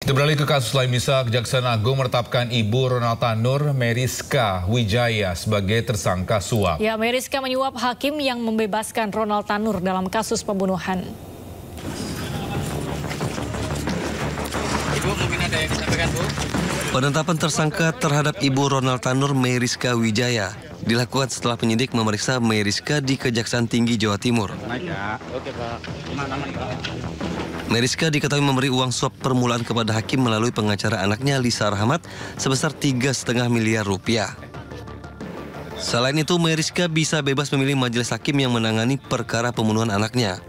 Kita beralih ke kasus lain, Kejaksaan Agung menetapkan Ibu Ronalta Nur Meriska Wijaya sebagai tersangka suap. Ya, Meriska menyuap hakim yang membebaskan Ronalta Nur dalam kasus pembunuhan. Ibu, mungkin ada yang disampaikan, Bu? Penetapan tersangka terhadap Ibu Ronalta Nur Meriska Wijaya dilakukan setelah penyidik memeriksa Meriska di Kejaksaan Tinggi Jawa Timur. Oke, Pak. Meriska diketahui memberi uang suap permulaan kepada hakim melalui pengacara anaknya Lisa Rahmat sebesar 3,5 miliar rupiah. Selain itu, Meriska bisa bebas memilih majelis hakim yang menangani perkara pembunuhan anaknya.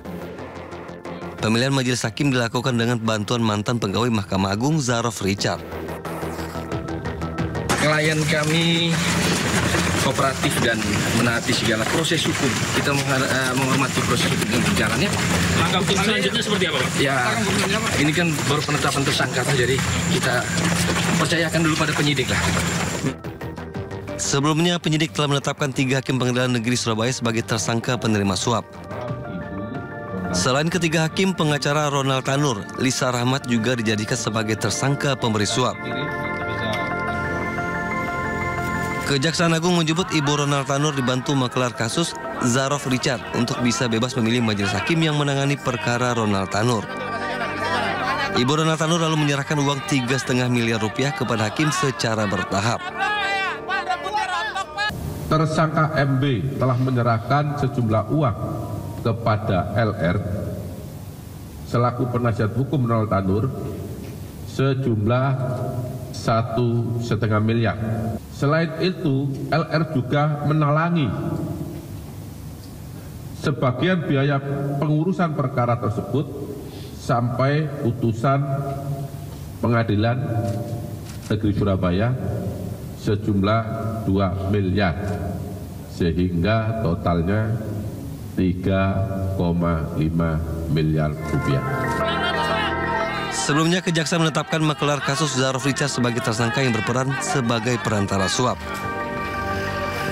Pemilihan majelis hakim dilakukan dengan bantuan mantan pegawai Mahkamah Agung Zarof Richard. Klien kami kooperatif dan menaati segala proses hukum. Kita menghormati proses hukum yang berjalan, ya. Langkah hukum selanjutnya seperti apa, Pak? Ya, ini kan baru penetapan tersangka, jadi kita percayakan dulu pada penyidik lah. Sebelumnya, penyidik telah menetapkan 3 hakim pengadilan negeri Surabaya sebagai tersangka penerima suap. Selain ketiga hakim, pengacara Ronalta Nur, Lisa Rahmat juga dijadikan sebagai tersangka pemberi suap. Kejaksaan Agung menyebut Ibu Ronalta Nur dibantu makelar kasus Zarof Richard untuk bisa bebas memilih majelis hakim yang menangani perkara Ronalta Nur. Ibu Ronalta Nur lalu menyerahkan uang 3,5 miliar rupiah kepada hakim secara bertahap. Tersangka MB telah menyerahkan sejumlah uang kepada LR selaku penasihat hukum Ronalta Nur sejumlah 1,5 miliar. Selain itu, LR juga menalangi sebagian biaya pengurusan perkara tersebut sampai putusan Pengadilan Negeri Surabaya sejumlah 2 miliar, sehingga totalnya 3,5 miliar rupiah. Sebelumnya, Kejaksaan menetapkan makelar kasus Zarof Richard sebagai tersangka yang berperan sebagai perantara suap.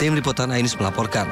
Tim Liputan Ainus melaporkan.